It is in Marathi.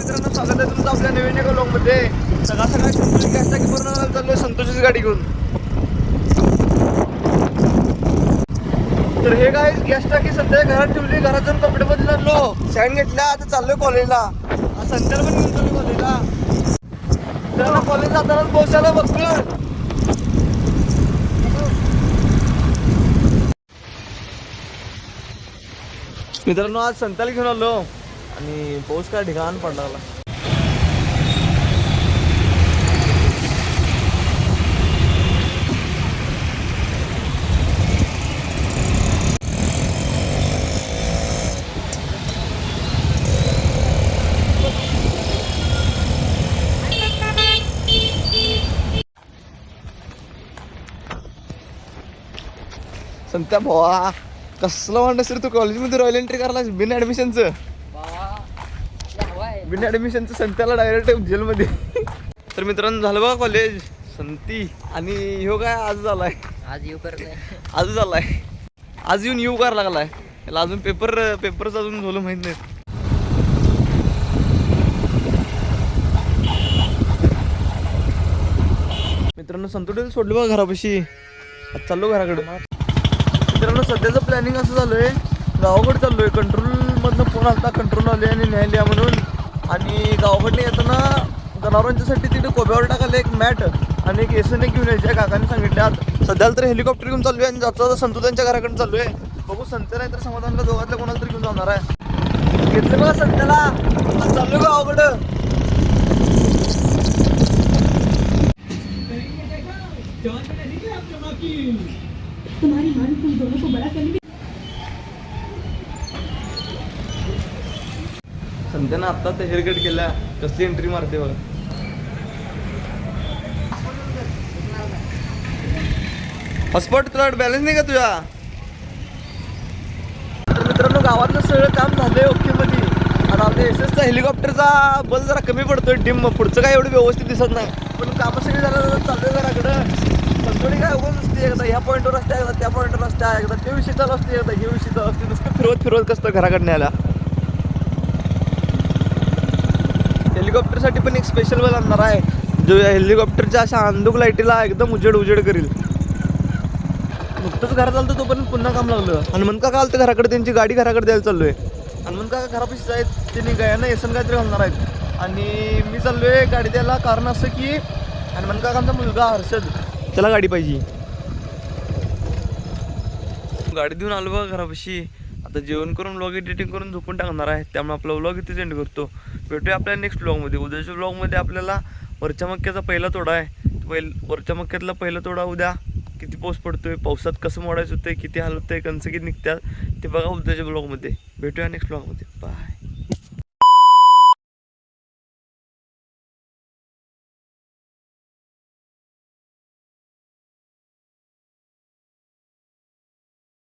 मित्रांनो, स्वागत आहे तुमचं आपल्या नवीन एका व्लॉगमध्ये. सगळा संतोषची गॅस टाकी पूर्ण चाललोय संतोषची गाडी घेऊन. तर हे काय गॅस टाकी सध्या घरात ठेवली, घरात जाऊन कपडे बदलून आणलो, शाईन घेतल्या, आता चाललोय कॉलेजला. संध्याला पण घेऊन चाललोय कॉलेजला. तर कॉलेज जाताना पोहोचायला बघतोय. मित्रांनो, आज संताला घेऊन आलो आणि पाऊस काय ठिकाण पडला लागला. संत्या भावा, कसलं म्हणत तू कॉलेजमध्ये रॉयल एंट्री करायला बिन ऍडमिशनचं. बिन ऍडमिशनचं संत्याला डायरेक्ट जेलमध्ये. तर मित्रांनो, झालं बघा कॉलेज. संती आणि ह्यो काय आज झालाय, आज येऊ करत आज झालाय, आज येऊन येऊ करायला लागलाय. त्याला अजून पेपरचं अजून झालं माहित नाही. मित्रांनो, संतोषला सोडलं बघा घरापाशी. आज चाललो घराकडे. मित्रांनो, सध्याचं प्लॅनिंग असं झालंय, गावाकडे चाललोय. कंट्रोलमधनं फोन आलता, कंट्रोल आले आणि न्यायला म्हणून. आणि गावाकडनं येताना जनावरांच्यासाठी तिथे कोब्यावर टाकायला एक मॅट आणि एक एसने घेऊन यायच्या काकांनी सांगितल्यात. सध्याला तर हेलिकॉप्टर घेऊन चाललोय आणि जाता संतू त्यांच्या घराकडे चाललोय. बघू, संत्या नाही तर समाधानला दोघातल्या कोणाला तरी घेऊन जाणार आहे. घेतले बघा संत्याला, चाललोय गावाकडं. तुम्हारी मान तुम दोनों को बड़ा करने. संध्यानं आत्ता तर हेअर कट केला, कसली एंट्री मारते बघ. हॉटस्पॉट तुला बॅलन्स नाही का तुझ्या. तर मित्रांनो, गावातलं सगळं काम झालंय ओके मध्ये. आणि आपल्या एसएसचा हेलिकॉप्टरचा बल जरा कमी पडतोय, डिम. पुढचं काय एवढं व्यवस्थित दिसत नाही, पण कामं सगळी झालं चाललोय घराकडं. संतोषी काय उगवून नसते, एकदा ह्या पॉईंटवर असते, एकदा त्या पॉईंटवर असते, एकदा ते विषय चालू असते, एकदा हे विषय चालू असते. नुसतं फिरवत कसं घराकडे न्यायला. हेलिकॉप्टरसाठी पण एक स्पेशल बल आणणार आहे, जो या हेलिकॉप्टरच्या अशा अंधुक लाईटीला एकदम उजेड करील. नुकतंच घरात आलं तर तो पण पुन्हा काम लागलं. हनुमंत काका आलं तर घराकडे, त्यांची गाडी घराकडे द्यायला चाललोय. हनुमंत काका घरापाशीच आहेत, त्यांनी गायांना येसन काहीतरी घालणार आहेत. आणि मी चाललोय गाडी द्यायला, कारण असं की हनुमंत काकांचा मुलगा हर्षद, त्याला गाडी पाहिजे. गाडी देऊन आलो बघा घरापाशी. आता जेवण करून व्लॉग एडिटिंग करून झोपून टाकणार आहे. त्यामुळे आपला व्लॉग इथेच एंड करतो. भेटूया आपल्या नेक्स्ट व्लॉगमध्ये. उद्याच्या व्लॉगमध्ये आपल्याला वरच्या मक्याचा पहिला तोडा आहे. वरच्या मक्यातला पहिला तोडा उद्या. किती पाऊस पडतोय, पावसात कसं मोडायचं होतंय, किती हाल होतंय, कंस किती निघतात, ते बघा उद्याच्या व्लॉगमध्ये. भेटूया नेक्स्ट व्लॉगमध्ये. बाय.